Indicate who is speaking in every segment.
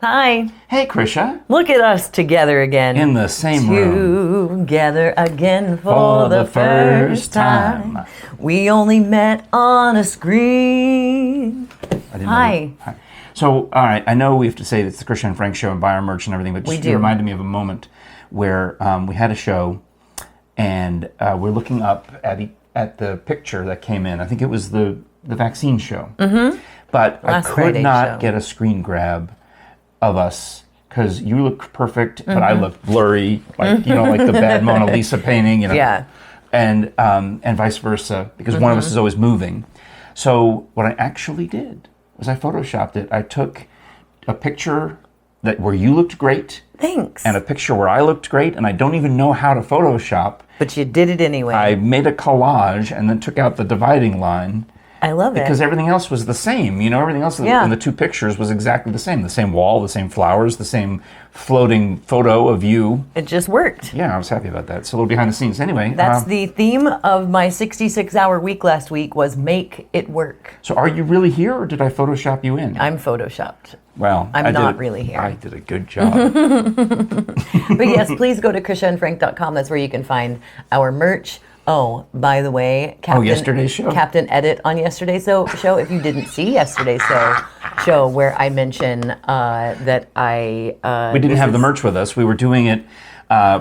Speaker 1: Hi.
Speaker 2: Hey, Krisha.
Speaker 1: Look at us together again.
Speaker 2: In the same room.
Speaker 1: Together again for the first time. We only met on a screen. Hi.
Speaker 2: Hi. So, all right, I know we have to say it's the Krisha Frank show and buy our merch and everything, but just you reminded me of a moment where we had a show and we're looking up at the picture that came in. I think it was the vaccine show. Mm-hmm. But I could not get a screen grab of us because you look perfect, but I look blurry, like like the bad Mona Lisa painting,
Speaker 1: Yeah.
Speaker 2: And vice versa, because one of us is always moving. So what I actually did was I photoshopped it. I took a picture where you looked great.
Speaker 1: Thanks.
Speaker 2: And a picture where I looked great, and I don't even know how to Photoshop.
Speaker 1: But you did it anyway.
Speaker 2: I made a collage and then took out the dividing line.
Speaker 1: I love it.
Speaker 2: Because everything else was the same. Everything else in the two pictures was exactly the same. The same wall, the same flowers, the same floating photo of you.
Speaker 1: It just worked.
Speaker 2: Yeah, I was happy about that. So a little behind the scenes. Anyway.
Speaker 1: That's the theme of my 66-hour week last week was make it work.
Speaker 2: So are you really here or did I Photoshop you in?
Speaker 1: I'm Photoshopped.
Speaker 2: Well,
Speaker 1: I'm not really here.
Speaker 2: I did a good job.
Speaker 1: But yes, please go to krishaandfrank.com. That's where you can find our merch. Oh, by the way,
Speaker 2: yesterday's show?
Speaker 1: Captain Edit on yesterday's show. If you didn't see yesterday's show where I mention that we
Speaker 2: didn't have the merch with us. We were doing it,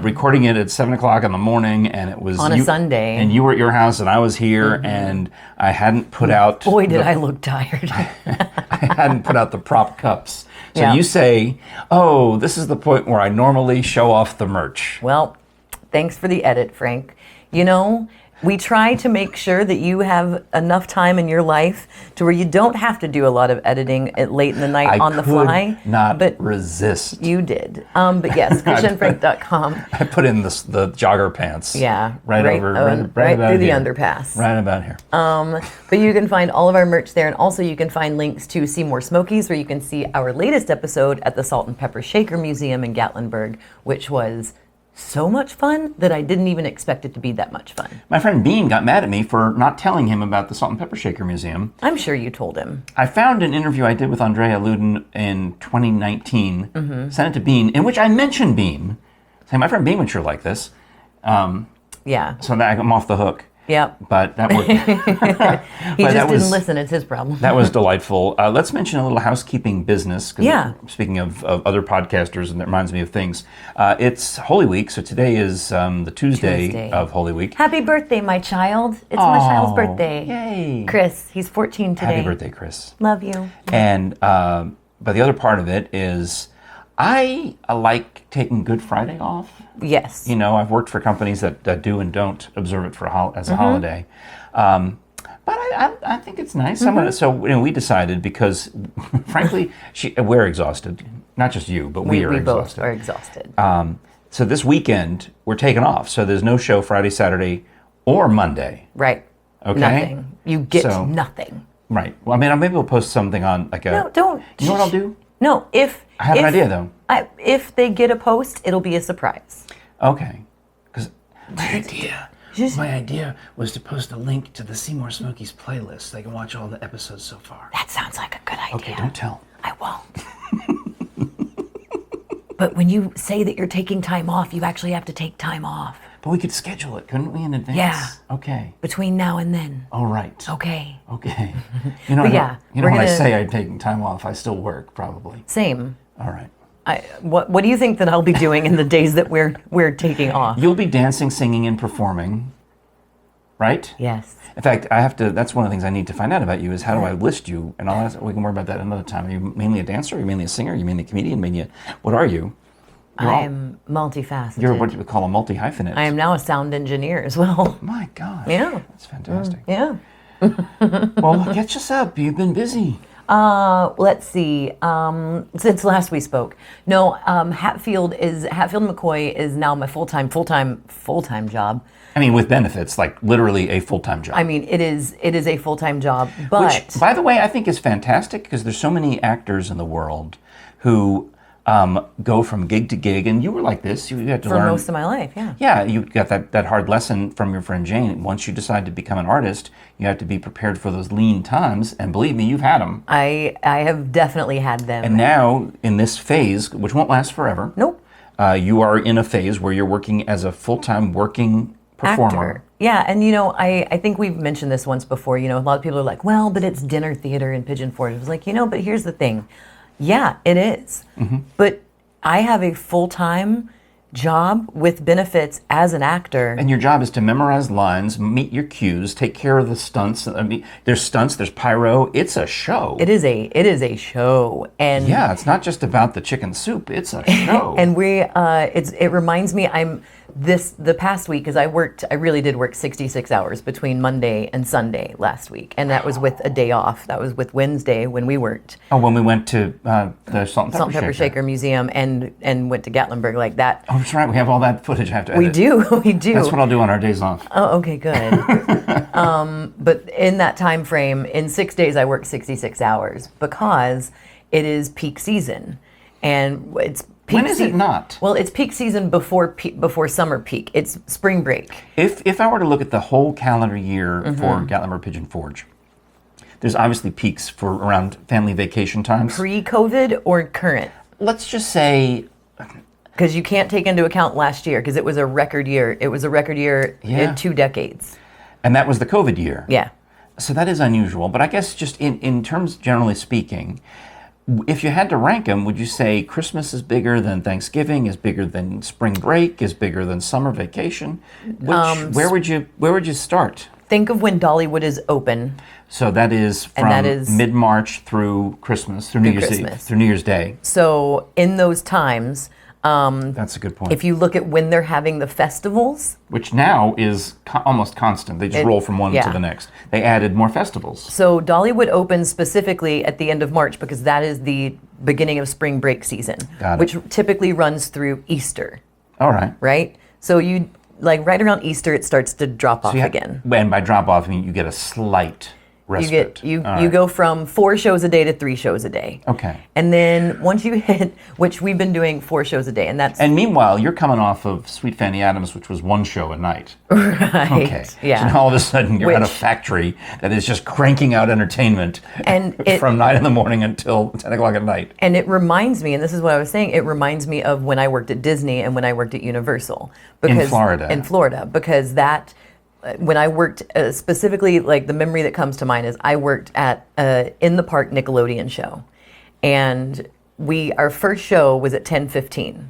Speaker 2: recording it at 7 o'clock in the morning, and it was
Speaker 1: on a Sunday.
Speaker 2: And you were at your house, and I was here, and I hadn't put out.
Speaker 1: Boy, did I look tired!
Speaker 2: I hadn't put out the prop cups. So
Speaker 1: Yeah.
Speaker 2: you say, "Oh, this is the point where I normally show off the merch."
Speaker 1: Well, thanks for the edit, Frank. We try to make sure that you have enough time in your life to where you don't have to do a lot of editing at late in the night on the fly.
Speaker 2: I could not resist.
Speaker 1: You did. But yes, krishaandfrank.com.
Speaker 2: I put in the jogger pants.
Speaker 1: Yeah.
Speaker 2: Right
Speaker 1: through the underpass.
Speaker 2: Right about here.
Speaker 1: But you can find all of our merch there, and also you can find links to Seymour Smokies, where you can see our latest episode at the Salt and Pepper Shaker Museum in Gatlinburg, which was so much fun that I didn't even expect it to be that much fun.
Speaker 2: My friend Bean got mad at me for not telling him about the Salt and Pepper Shaker Museum.
Speaker 1: I'm sure you told him.
Speaker 2: I found an interview I did with Andrea Luden in 2019, sent it to Bean, in which I mentioned Bean, saying my friend Bean would sure like this.
Speaker 1: Yeah.
Speaker 2: So that I'm off the hook.
Speaker 1: Yep.
Speaker 2: But that worked.
Speaker 1: He just didn't listen. It's his problem.
Speaker 2: That was delightful. Let's mention a little housekeeping business.
Speaker 1: Yeah.
Speaker 2: Speaking of other podcasters, and that reminds me of things. It's Holy Week, so today is the Tuesday of Holy Week.
Speaker 1: Happy birthday, my child. It's my child's birthday.
Speaker 2: Yay.
Speaker 1: Chris, he's 14 today.
Speaker 2: Happy birthday, Chris.
Speaker 1: Love you.
Speaker 2: And but the other part of it is I like taking Good Friday off.
Speaker 1: Yes.
Speaker 2: I've worked for companies that do and don't observe it as a holiday. But I think it's nice. So we decided because, frankly, we're exhausted. Not just you, but we are exhausted.
Speaker 1: We both are exhausted.
Speaker 2: So this weekend, we're taking off. So there's no show Friday, Saturday, or Monday.
Speaker 1: Right.
Speaker 2: Okay?
Speaker 1: Nothing. You get nothing.
Speaker 2: Right. Well, maybe we'll post something on
Speaker 1: No, don't.
Speaker 2: You know what I'll do?
Speaker 1: No,
Speaker 2: I have an idea, though.
Speaker 1: If they get a post, it'll be a surprise.
Speaker 2: Okay. Because my idea was to post a link to the Seymour Smokies playlist. They can watch all the episodes so far.
Speaker 1: That sounds like a good idea.
Speaker 2: Okay, don't tell.
Speaker 1: I won't. But when you say that you're taking time off, you actually have to take time off.
Speaker 2: But we could schedule it, couldn't we, in advance?
Speaker 1: Yeah.
Speaker 2: Okay.
Speaker 1: Between now and then.
Speaker 2: All right.
Speaker 1: Okay.
Speaker 2: Okay.
Speaker 1: When
Speaker 2: I say I'm taking time off, I still work, probably.
Speaker 1: Same.
Speaker 2: All right.
Speaker 1: What do you think that I'll be doing in the days that we're taking off?
Speaker 2: You'll be dancing, singing, and performing, right?
Speaker 1: Yes.
Speaker 2: In fact, that's one of the things I need to find out about you is how do I list you? And we can worry about that another time. Are you mainly a dancer? Are you mainly a singer? Are you mainly a comedian? What are you?
Speaker 1: I am multifaceted.
Speaker 2: You're what you would call a multi-hyphenate.
Speaker 1: I am now a sound engineer as well.
Speaker 2: My gosh.
Speaker 1: Yeah.
Speaker 2: That's fantastic.
Speaker 1: Yeah.
Speaker 2: Well, catch us up. You've been busy.
Speaker 1: Let's see. Since last we spoke, no. Hatfield McCoy is now my full-time job.
Speaker 2: I mean, with benefits, like literally a full-time job.
Speaker 1: I mean, it is a full-time job, but
Speaker 2: which, by the way, I think is fantastic because there's so many actors in the world who go from gig to gig, and you were like this. You had to
Speaker 1: For
Speaker 2: learn
Speaker 1: most of my life, yeah.
Speaker 2: Yeah, you got that hard lesson from your friend Jane. Once you decide to become an artist, you have to be prepared for those lean times, and believe me, you've had them.
Speaker 1: I have definitely had them.
Speaker 2: And now, in this phase, which won't last forever,
Speaker 1: Nope.
Speaker 2: You are in a phase where you're working as a full-time working performer.
Speaker 1: Actor. Yeah, and I think we've mentioned this once before. A lot of people are like, well, but it's dinner theater in Pigeon Forge. I was like, but here's the thing. Yeah, it is. Mm-hmm. But I have a full-time job with benefits as an actor.
Speaker 2: And your job is to memorize lines, meet your cues, take care of the stunts. I mean, there's stunts, there's pyro. It's a show.
Speaker 1: It is a show. And
Speaker 2: yeah, it's not just about the chicken soup. It's a show.
Speaker 1: And it reminds me, the past week, because I really did work 66 hours between Monday and Sunday last week, and that was with a day off. That was with Wednesday when we worked.
Speaker 2: Oh, when we went to the Salt and Pepper
Speaker 1: Shaker Museum and went to Gatlinburg like that.
Speaker 2: Oh, that's right. We have all that footage I have to edit.
Speaker 1: We do.
Speaker 2: That's what I'll do on our days off.
Speaker 1: Oh, okay, good. But in that time frame, in 6 days, I worked 66 hours because it is peak season, and it's.
Speaker 2: When is it not?
Speaker 1: Well, it's peak season before summer peak. It's spring break.
Speaker 2: If I were to look at the whole calendar year for Gatlinburg Pigeon Forge, there's obviously peaks for around family vacation times.
Speaker 1: Pre-COVID or current?
Speaker 2: Let's just say...
Speaker 1: Because you can't take into account last year, because it was a record year. It was a record year in 2 decades.
Speaker 2: And that was the COVID year.
Speaker 1: Yeah.
Speaker 2: So that is unusual. But I guess just in terms, generally speaking... If you had to rank them, would you say Christmas is bigger than Thanksgiving, is bigger than spring break, is bigger than summer vacation? Where would you start?
Speaker 1: Think of when Dollywood is open.
Speaker 2: So that is from mid-March through Christmas, through New Year's Eve, through New Year's Day.
Speaker 1: So in those times,
Speaker 2: that's a good point.
Speaker 1: If you look at when they're having the festivals,
Speaker 2: which now is almost constant, they just roll from one to the next. They added more festivals.
Speaker 1: So Dollywood opens specifically at the end of March because that is the beginning of spring break season, which typically runs through Easter.
Speaker 2: All right.
Speaker 1: Right? So you right around Easter, it starts to drop off again.
Speaker 2: And by drop off, I mean you get a slight respite.
Speaker 1: You go from 4 shows a day to 3 shows a day.
Speaker 2: Okay.
Speaker 1: And then once you hit, which we've been doing 4 shows a day, and that's...
Speaker 2: And meanwhile, you're coming off of Sweet Fanny Adams, which was 1 show a night.
Speaker 1: Right.
Speaker 2: Okay.
Speaker 1: Yeah.
Speaker 2: So now all of a sudden you're at a factory that is just cranking out entertainment from 9 in the morning until 10 o'clock at night.
Speaker 1: And it reminds me, and this is what I was saying, it reminds me of when I worked at Disney and when I worked at Universal.
Speaker 2: In Florida.
Speaker 1: In Florida, because that... When I worked specifically, the memory that comes to mind is I worked at In the Park Nickelodeon show, and our first show was at 10:15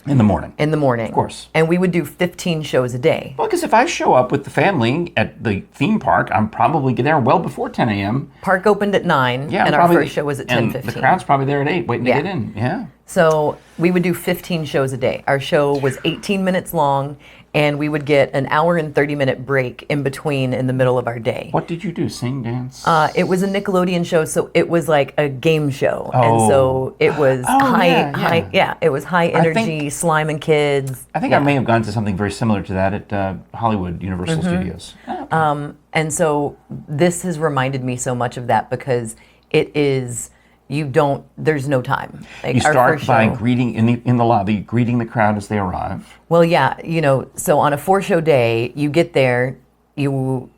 Speaker 2: in the morning.
Speaker 1: In the morning,
Speaker 2: of course,
Speaker 1: and we would do 15 shows a day.
Speaker 2: Well, because if I show up with the family at the theme park, I'm probably there well before 10 a.m.
Speaker 1: Park opened at 9, and our first show was at 10:15.
Speaker 2: And the crowd's probably there at 8, waiting to get in. Yeah.
Speaker 1: So we would do 15 shows a day. Our show was 18 minutes long, and we would get an hour and 30-minute break in between in the middle of our day.
Speaker 2: What did you do? Sing, dance?
Speaker 1: It was a Nickelodeon show, so it was like a game show.
Speaker 2: Oh.
Speaker 1: And so it was it was high energy, slime and kids.
Speaker 2: I think I may have gone to something very similar to that at Hollywood Universal Studios. Oh, okay.
Speaker 1: And so this has reminded me so much of that because it is... there's no time.
Speaker 2: You start by greeting in the lobby, greeting the crowd as they arrive.
Speaker 1: Well, yeah, so on a 4-show day, you get there, you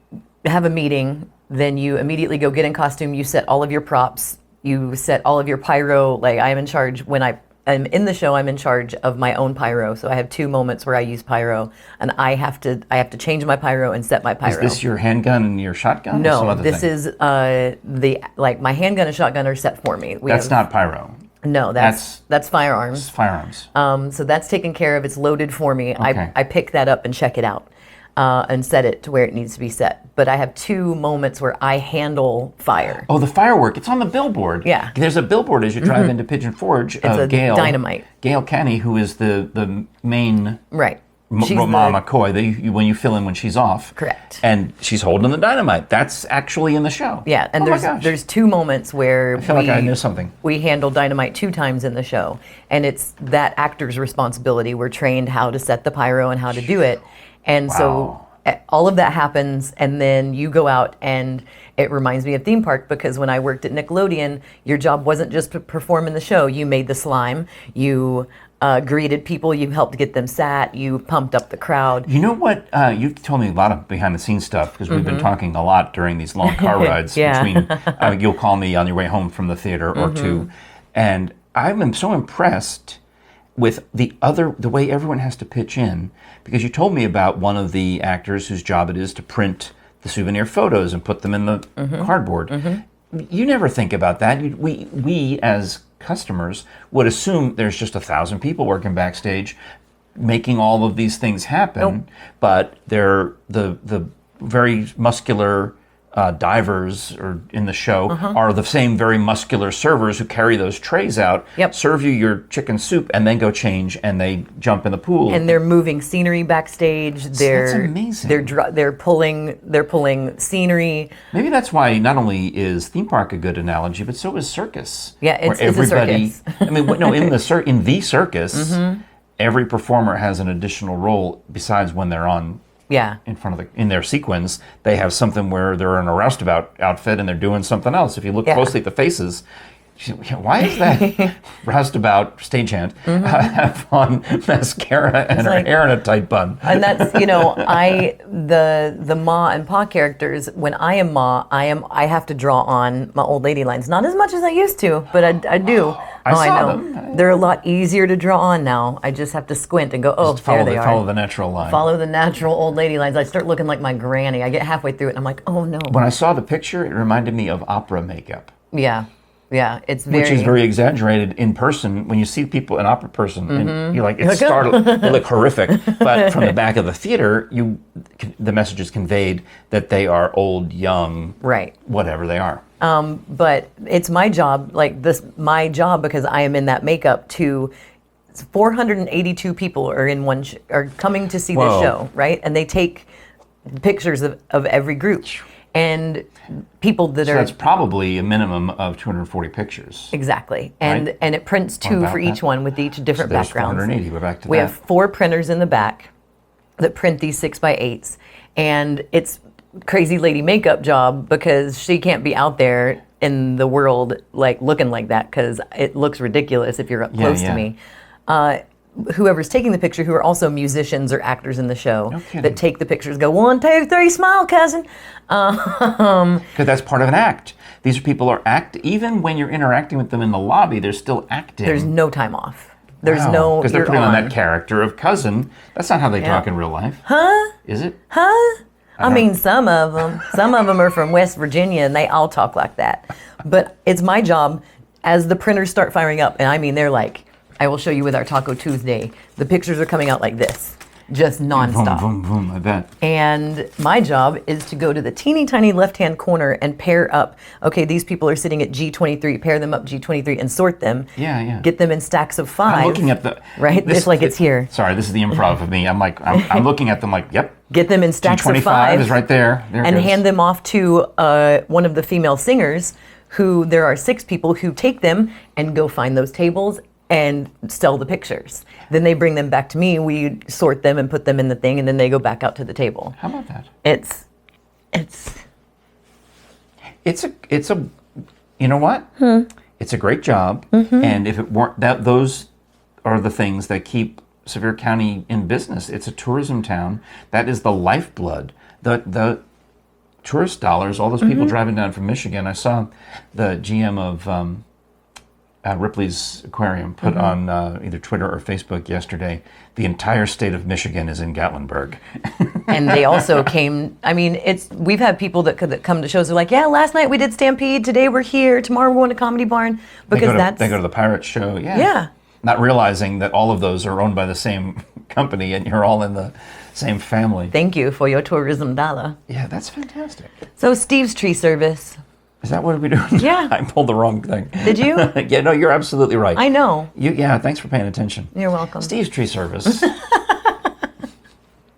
Speaker 1: have a meeting, then you immediately go get in costume, you set all of your props, you set all of your pyro. I am in charge when I'm in the show, I'm in charge of my own pyro. So I have 2 moments where I use pyro, and I have to change my pyro and set my pyro.
Speaker 2: Is this your handgun and your shotgun?
Speaker 1: No, this is my handgun and shotgun are set for me.
Speaker 2: That's not pyro.
Speaker 1: No, that's firearms.
Speaker 2: It's firearms.
Speaker 1: So that's taken care of. It's loaded for me.
Speaker 2: Okay.
Speaker 1: I pick that up and check it out. And set it to where it needs to be set. But I have 2 moments where I handle fire.
Speaker 2: Oh, the firework. It's on the billboard.
Speaker 1: Yeah.
Speaker 2: There's a billboard as you drive into Pigeon Forge of Gail.
Speaker 1: Dynamite.
Speaker 2: Gail Kenny, who is the main...
Speaker 1: Right.
Speaker 2: Mama McCoy, when you fill in when she's off.
Speaker 1: Correct.
Speaker 2: And she's holding the dynamite. That's actually in the show.
Speaker 1: Yeah, and there's 2 moments where
Speaker 2: I feel like I knew something.
Speaker 1: We handle dynamite 2 times in the show. And it's that actor's responsibility. We're trained how to set the pyro and how to do it. And so all of that happens, and then you go out, and it reminds me of theme park, because when I worked at Nickelodeon, your job wasn't just to perform in the show. You made the slime, you greeted people, you helped get them sat, you pumped up the crowd.
Speaker 2: You know what? You've told me a lot of behind the scenes stuff, because we've been talking a lot during these long car rides between, you'll call me on your way home from the theater or two. And I'm so impressed with the way everyone has to pitch in, because you told me about one of the actors whose job it is to print the souvenir photos and put them in the cardboard. You never think about that. We as customers would assume there's just 1,000 people working backstage making all of these things happen, but they're the very muscular divers or in the show are the same very muscular servers who carry those trays out, serve you your chicken soup, and then go change, and they jump in the pool.
Speaker 1: And they're moving scenery backstage.
Speaker 2: That's amazing.
Speaker 1: They're pulling scenery.
Speaker 2: Maybe that's why not only is theme park a good analogy, but so is circus.
Speaker 1: Yeah, it's a circus.
Speaker 2: I mean, no, in the circus, every performer has an additional role besides when they're on. In front of in their sequence, they have something where they're in a roustabout outfit and they're doing something else. If you look closely at the faces, why is that roustabout stagehand have on mascara and her hair in a tight bun?
Speaker 1: And that's, the Ma and Pa characters. When I am Ma, I have to draw on my old lady lines. Not as much as I used to, but I do.
Speaker 2: I know.
Speaker 1: Them. They're a lot easier to draw on now. I just have to squint and go, there they are.
Speaker 2: Follow the natural line.
Speaker 1: Follow the natural old lady lines. I start looking like my granny. I get halfway through it and I'm like, oh no.
Speaker 2: When I saw the picture, it reminded me of opera makeup.
Speaker 1: Yeah, it's
Speaker 2: which is very exaggerated in person. When you see people, an opera person, and you're like, it's startling. They look horrific. But from the back of the theater, the message is conveyed that they are old, young, whatever they are.
Speaker 1: But it's my job, because I am in that makeup. 482 people are coming to see the show, right? And they take pictures of every group. And people that are...
Speaker 2: that's probably a minimum of 240 pictures.
Speaker 1: Exactly. And it prints 2 for each one with each different backgrounds.
Speaker 2: 480. We're back to that.
Speaker 1: We have 4 printers in the back that print these 6x8s. And it's crazy lady makeup job, because she can't be out there in the world looking like that, because it looks ridiculous if you're up close to me. Whoever's taking the picture, who are also musicians or actors in the show, that take the pictures, go 1, 2, 3, smile, cousin.
Speaker 2: Because that's part of an act. These people are even when you're interacting with them in the lobby, they're still acting.
Speaker 1: There's no time off. There's no.
Speaker 2: Because they're putting on that character of cousin. That's not how they talk in real life. Is it?
Speaker 1: I mean, some of them are from West Virginia, and they all talk like that. But it's my job, as the printers start firing up, and I mean, they're like, I will show you with our Taco Tuesday, the pictures are coming out like this, just nonstop.
Speaker 2: Boom, boom, boom, I bet.
Speaker 1: And my job is to go to the teeny tiny left-hand corner and pair up, okay, these people are sitting at G23, pair them up G23 and sort them.
Speaker 2: Yeah.
Speaker 1: Get them in stacks of 5.
Speaker 2: I'm looking at the...
Speaker 1: Right? It's here.
Speaker 2: Sorry, this is the improv of me. I'm looking at them like, yep.
Speaker 1: Get them in stacks of 5.
Speaker 2: G25 is right there.
Speaker 1: And hand them off to one of the female singers, who there are 6 people who take them and go find those tables and sell the pictures. Then they bring them back to me, we sort them and put them in the thing, and then they go back out to the table.
Speaker 2: How about that?
Speaker 1: It's
Speaker 2: a you know what? It's a great job, and if it weren't that, those are the things that keep Sevier County in business. It's a tourism town. That is the lifeblood. The tourist dollars, all those people driving down from Michigan. I saw the GM of Ripley's Aquarium put on either Twitter or Facebook yesterday, the entire state of Michigan is in Gatlinburg.
Speaker 1: And they also came, we've had people that come to shows, they're like, yeah, last night we did Stampede, today we're here, tomorrow we're going to Comedy Barn, because
Speaker 2: they go to the Pirate Show,
Speaker 1: yeah.
Speaker 2: Not realizing that all of those are owned by the same company and you're all in the same family.
Speaker 1: Thank you for your tourism dollar.
Speaker 2: Yeah, that's fantastic.
Speaker 1: So Steve's Tree Service.
Speaker 2: Is that what we're doing?
Speaker 1: Yeah.
Speaker 2: I pulled the wrong thing.
Speaker 1: Did you?
Speaker 2: Yeah, no, you're absolutely right.
Speaker 1: I know.
Speaker 2: Thanks for paying attention.
Speaker 1: You're welcome.
Speaker 2: Steve's Tree Service.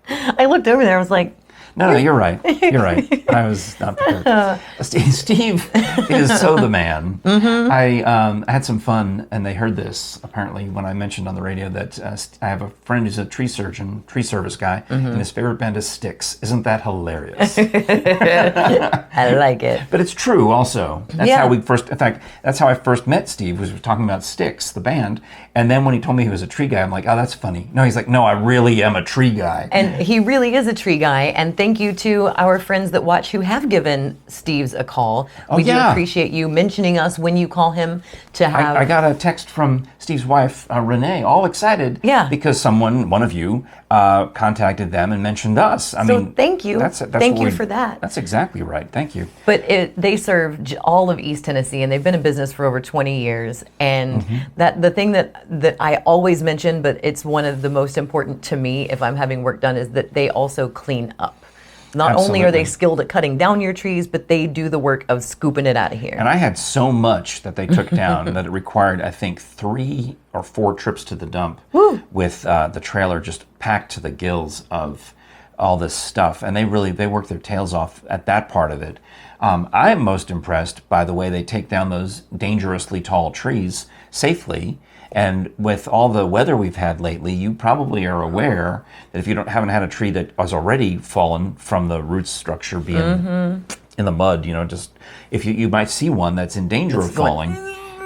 Speaker 1: I looked over there, I was like...
Speaker 2: No, you're right. You're right. I was not prepared. Steve is so the man. Mm-hmm. I had some fun, and they heard this, apparently, when I mentioned on the radio that I have a friend who's a tree surgeon, tree service guy, and his favorite band is Styx. Isn't that hilarious?
Speaker 1: I like it.
Speaker 2: But it's true, also. That's how in fact, that's how I first met Steve, was talking about Styx, the band. And then when he told me he was a tree guy, I'm like, oh, that's funny. No, he's like, no, I really am a tree guy.
Speaker 1: And he really is a tree guy. And thank you to our friends that watch who have given Steve's a call. We do appreciate you mentioning us when you call him to have...
Speaker 2: I got a text from Steve's wife, Renee, all excited.
Speaker 1: Yeah.
Speaker 2: Because one of you, contacted them and mentioned us. I mean,
Speaker 1: thank you. Thank you for that.
Speaker 2: That's exactly right. Thank you.
Speaker 1: But they serve all of East Tennessee, and they've been in business for over 20 years. And that the thing that I always mention, but it's one of the most important to me if I'm having work done, is that they also clean up. Not only are they skilled at cutting down your trees, but they do the work of scooping it out of here.
Speaker 2: And I had so much that they took down that it required, I think, 3 or 4 trips to the dump with the trailer just packed to the gills of all this stuff. And they work their tails off at that part of it. I'm most impressed by the way they take down those dangerously tall trees safely. And with all the weather we've had lately, you probably are aware that if you haven't had a tree that has already fallen from the root structure being in the mud, just if you might see one that's in danger of falling.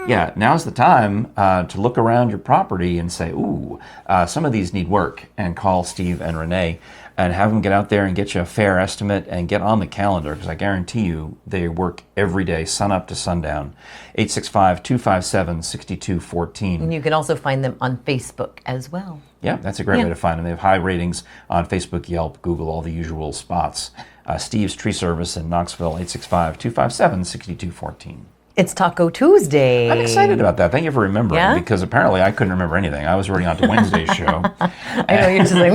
Speaker 2: Yeah, now's the time to look around your property and say, ooh, some of these need work, and call Steve and Renee and have them get out there and get you a fair estimate and get on the calendar, because I guarantee you they work every day, sun up to sundown. 865-257-6214.
Speaker 1: And you can also find them on Facebook as well.
Speaker 2: Yeah, that's a great way to find them. They have high ratings on Facebook, Yelp, Google, all the usual spots. Steve's Tree Service in Knoxville, 865-257-6214.
Speaker 1: It's Taco Tuesday.
Speaker 2: I'm excited about that. Thank you for remembering, because apparently I couldn't remember anything. I was already on to Wednesday's show.
Speaker 1: I know, you're just like,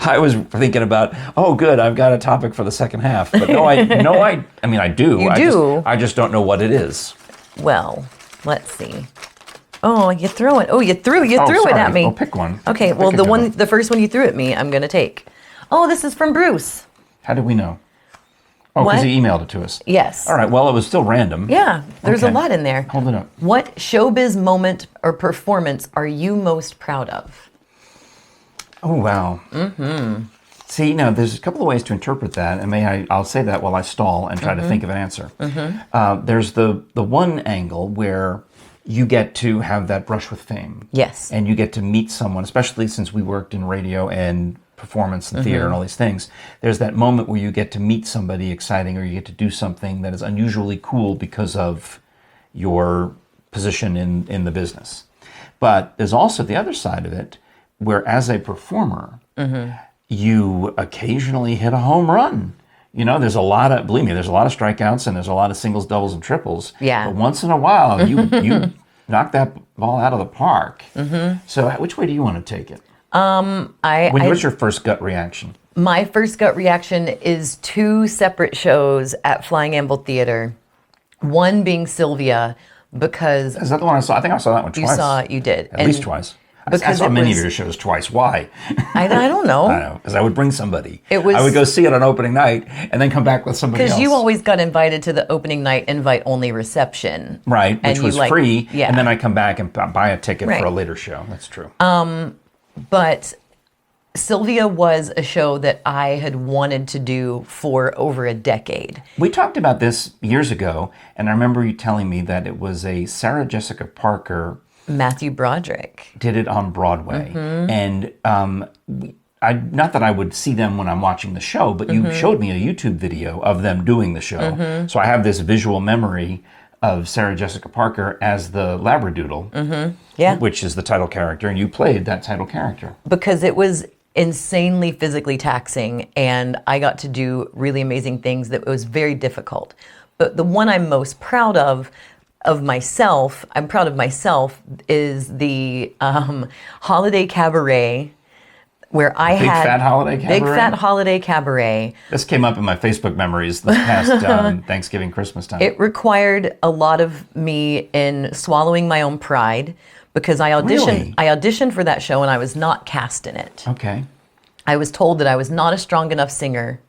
Speaker 2: I was thinking about, oh, good, I've got a topic for the second half. But I do.
Speaker 1: You do.
Speaker 2: I just don't know what it is.
Speaker 1: Well, let's see. Oh, you threw it. Oh, you threw it at me.
Speaker 2: Well, pick one.
Speaker 1: Okay, well, the first one you threw at me, I'm going to take. Oh, this is from Bruce.
Speaker 2: How did we know? Oh, because he emailed it to us.
Speaker 1: Yes.
Speaker 2: All right, well, it was still random.
Speaker 1: Yeah, there's a lot in there.
Speaker 2: Hold it up.
Speaker 1: What showbiz moment or performance are you most proud of?
Speaker 2: Oh, wow. See, now, there's a couple of ways to interpret that, and I'll say that while I stall and try to think of an answer. There's the one angle where you get to have that brush with fame.
Speaker 1: Yes.
Speaker 2: And you get to meet someone, especially since we worked in radio and performance and theater and all these things. There's that moment where you get to meet somebody exciting, or you get to do something that is unusually cool because of your position in the business. But there's also the other side of it, where as a performer, you occasionally hit a home run. There's a lot of strikeouts, and there's a lot of singles, doubles, and triples.
Speaker 1: Yeah.
Speaker 2: But once in a while, you knock that ball out of the park. So which way do you want to take it? What's your first gut reaction?
Speaker 1: My first gut reaction is 2 separate shows at Flying Anvil Theater. One being Sylvia, because...
Speaker 2: Is that the one I saw? I think I saw that one twice.
Speaker 1: You did.
Speaker 2: At least twice. I saw many of your shows twice. Why?
Speaker 1: I don't know.
Speaker 2: I know, because I would bring somebody. I would go see it on opening night and then come back with somebody else.
Speaker 1: Because you always got invited to the opening night invite-only reception.
Speaker 2: Right, which was free, and then I come back and buy a ticket for a later show. That's true.
Speaker 1: But Sylvia was a show that I had wanted to do for over a decade.
Speaker 2: We talked about this years ago, and I remember you telling me that it was a Sarah Jessica Parker...
Speaker 1: Matthew Broderick
Speaker 2: did it on Broadway. And not that I would see them when I'm watching the show, but you showed me a YouTube video of them doing the show. So I have this visual memory of Sarah Jessica Parker as the Labradoodle, which is the title character, and you played that title character.
Speaker 1: Because it was insanely physically taxing, and I got to do really amazing things that was very difficult. But the one I'm most proud of myself, is the Holiday Cabaret, where I had... Big Fat Holiday Cabaret.
Speaker 2: This came up in my Facebook memories this past Thanksgiving, Christmas time.
Speaker 1: It required a lot of me in swallowing my own pride, because I auditioned for that show and I was not cast in it.
Speaker 2: Okay.
Speaker 1: I was told that I was not a strong enough singer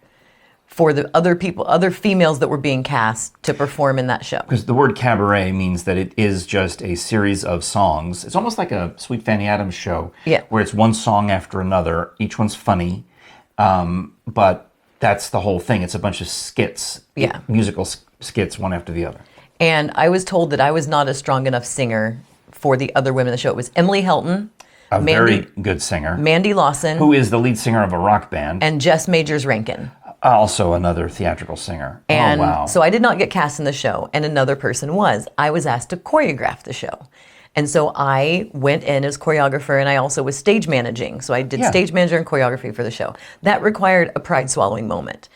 Speaker 1: for the other females that were being cast to perform in that show.
Speaker 2: Because the word cabaret means that it is just a series of songs. It's almost like a Sweet Fanny Adams show, where it's one song after another. Each one's funny, but that's the whole thing. It's a bunch of skits, musical skits, one after the other.
Speaker 1: And I was told that I was not a strong enough singer for the other women in the show. It was Emily Helton,
Speaker 2: very good singer,
Speaker 1: Mandy Lawson,
Speaker 2: who is the lead singer of a rock band,
Speaker 1: and Jess Majors-Rankin.
Speaker 2: Also another theatrical singer.
Speaker 1: And
Speaker 2: oh, wow.
Speaker 1: So I did not get cast in the show, and another person was. I was asked to choreograph the show. And so I went in as choreographer, and I also was stage managing. So I did stage manager and choreography for the show. That required a pride-swallowing moment.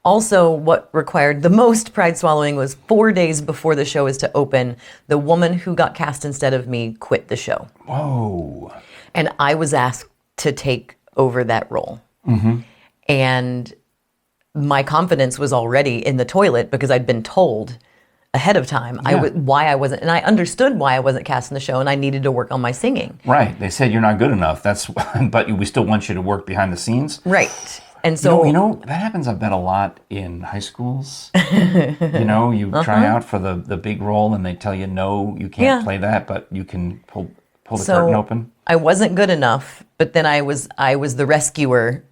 Speaker 1: Also, what required the most pride-swallowing was 4 days before the show is to open, the woman who got cast instead of me quit the show.
Speaker 2: Whoa.
Speaker 1: And I was asked to take over that role. Mm-hmm. And my confidence was already in the toilet because I'd been told ahead of time why I wasn't, and I understood why I wasn't cast in the show, and I needed to work on my singing.
Speaker 2: Right. They said you're not good enough. But we still want you to work behind the scenes.
Speaker 1: Right. And so
Speaker 2: that happens, I bet, a lot in high schools. You try out for the big role, and they tell you no, you can't play that, but you can pull the curtain open.
Speaker 1: I wasn't good enough, but then I was the rescuer.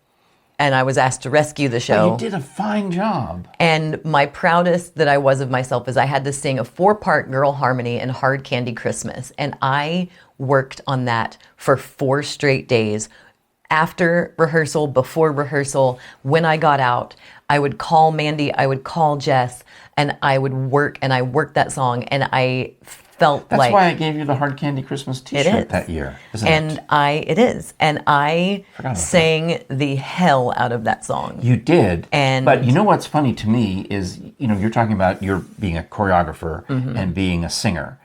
Speaker 1: And I was asked to rescue the show.
Speaker 2: Well, you did a fine job.
Speaker 1: And my proudest that I was of myself is I had to sing a 4-part girl harmony in Hard Candy Christmas. And I worked on that for 4 straight days. After rehearsal, before rehearsal, when I got out, I would call Mandy, I would call Jess, and I would work, and I worked that song, and I felt
Speaker 2: That's
Speaker 1: like...
Speaker 2: why I gave you the Hard Candy Christmas t-shirt that year, isn't it?
Speaker 1: It is. And I sang the hell out of that song.
Speaker 2: You did.
Speaker 1: And
Speaker 2: but you know what's funny to me is, you're talking about you're being a choreographer and being a singer.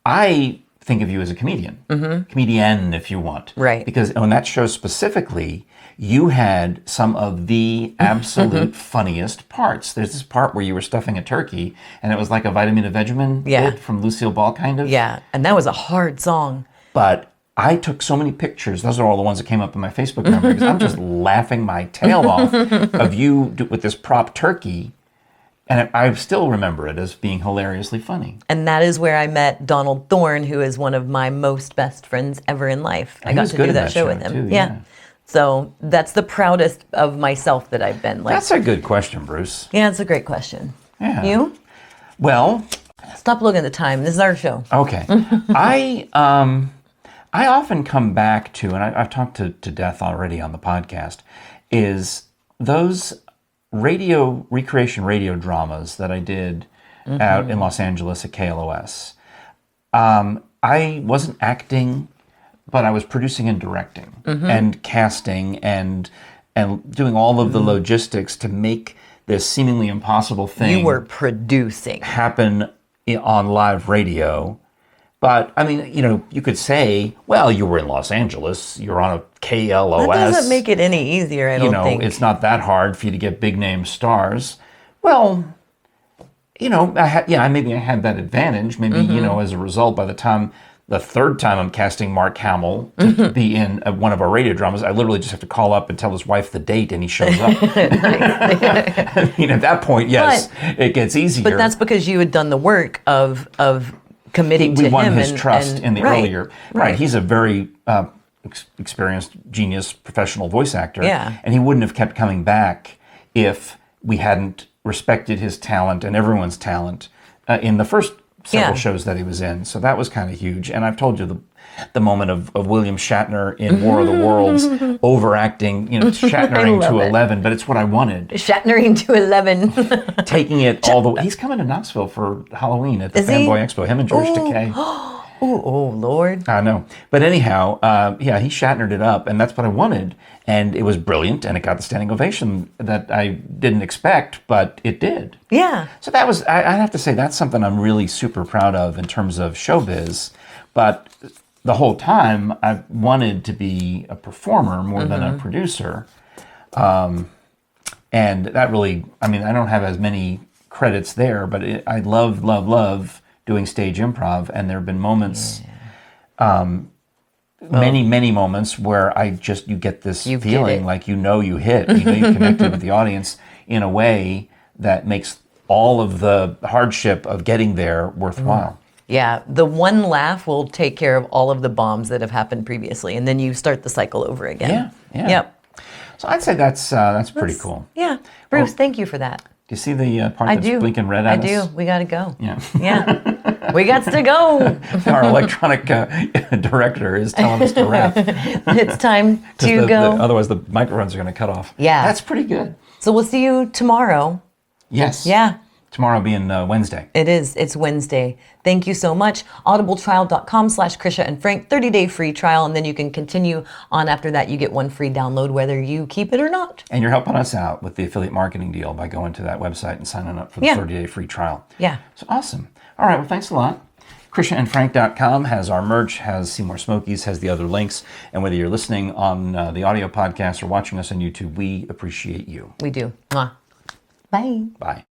Speaker 2: I think of you as a comedian. Comedian, if you want.
Speaker 1: Right.
Speaker 2: Because on that show specifically, you had some of the absolute funniest parts. There's this part where you were stuffing a turkey, and it was like a Vitamin of Vegemin bit from Lucille Ball, kind of.
Speaker 1: Yeah, and that was a hard song.
Speaker 2: But I took so many pictures. Those are all the ones that came up in my Facebook memory, because I'm just laughing my tail off of you with this prop turkey. And I still remember it as being hilariously funny.
Speaker 1: And that is where I met Donald Thorne, who is one of my most best friends ever in life. I got to do that show with him.
Speaker 2: Too, yeah.
Speaker 1: So that's the proudest of myself that I've been.
Speaker 2: That's a good question, Bruce.
Speaker 1: Yeah, it's a great question.
Speaker 2: Yeah.
Speaker 1: You?
Speaker 2: Well,
Speaker 1: stop looking at the time. This is our show.
Speaker 2: Okay. I often come back to, and I've talked to death already on the podcast, is those recreation radio dramas that I did out in Los Angeles at KLOS. I wasn't acting, but I was producing and directing and casting and doing all of the logistics to make this seemingly impossible thing.
Speaker 1: You were producing.
Speaker 2: Happen on live radio. But, I mean, you could say, well, you were in Los Angeles, you're on a KLOS.
Speaker 1: That doesn't make it any easier, I don't think.
Speaker 2: It's not that hard for you to get big-name stars. Well, maybe I had that advantage. Maybe, as a result, by the time, the third time I'm casting Mark Hamill to be in one of our radio dramas, I literally just have to call up and tell his wife the date, and he shows up. I mean, at that point, yes, it gets easier.
Speaker 1: But that's because you had done the work of committing to him.
Speaker 2: We won his trust in the earlier.
Speaker 1: Right.
Speaker 2: He's a very experienced, genius, professional voice actor.
Speaker 1: Yeah.
Speaker 2: And he wouldn't have kept coming back if we hadn't respected his talent and everyone's talent in the first several shows that he was in. So that was kind of huge. And I've told you the moment of William Shatner in War of the Worlds overacting, Shatnering to 11, but it's what I wanted.
Speaker 1: Shatnering to 11.
Speaker 2: Taking it all the way. He's coming to Knoxville for Halloween at the Fanboy Expo, him and George Takei.
Speaker 1: Oh, Lord.
Speaker 2: I know. But anyhow, he Shatnered it up, and that's what I wanted. And it was brilliant, and it got the standing ovation that I didn't expect, but it did.
Speaker 1: Yeah.
Speaker 2: So that was, I have to say, that's something I'm really super proud of in terms of showbiz. But the whole time, I wanted to be a performer more than a producer. And that really, I don't have as many credits there, but I love doing stage improv. And there have been moments many moments where you get this feeling like you hit, you connected with the audience in a way that makes all of the hardship of getting there worthwhile.
Speaker 1: Yeah, the one laugh will take care of all of the bombs that have happened previously, and then you start the cycle over again.
Speaker 2: Yeah.
Speaker 1: Yep.
Speaker 2: So I'd say that's pretty cool.
Speaker 1: Yeah. Bruce, thank you for that.
Speaker 2: Do you see the part that's blinking red at us?
Speaker 1: I do. We got to go.
Speaker 2: Yeah.
Speaker 1: Yeah. We got to go.
Speaker 2: Our electronic director is telling us to wrap.
Speaker 1: It's time to go.
Speaker 2: Otherwise, the microphones are going to cut off.
Speaker 1: Yeah.
Speaker 2: That's pretty good.
Speaker 1: So we'll see you tomorrow.
Speaker 2: Yes.
Speaker 1: Yeah.
Speaker 2: Tomorrow being Wednesday.
Speaker 1: It is. It's Wednesday. Thank you so much. audibletrial.com/Krisha and Frank, 30-day free trial, and then you can continue on after that. You get one free download whether you keep it or not.
Speaker 2: And you're helping us out with the affiliate marketing deal by going to that website and signing up for the 30-day free trial.
Speaker 1: Yeah.
Speaker 2: So awesome. All right. Well, thanks a lot. KrishaandFrank.com has our merch, has Seymour Smokies, has the other links. And whether you're listening on the audio podcast or watching us on YouTube, we appreciate you.
Speaker 1: We do. Mwah. Bye.
Speaker 2: Bye.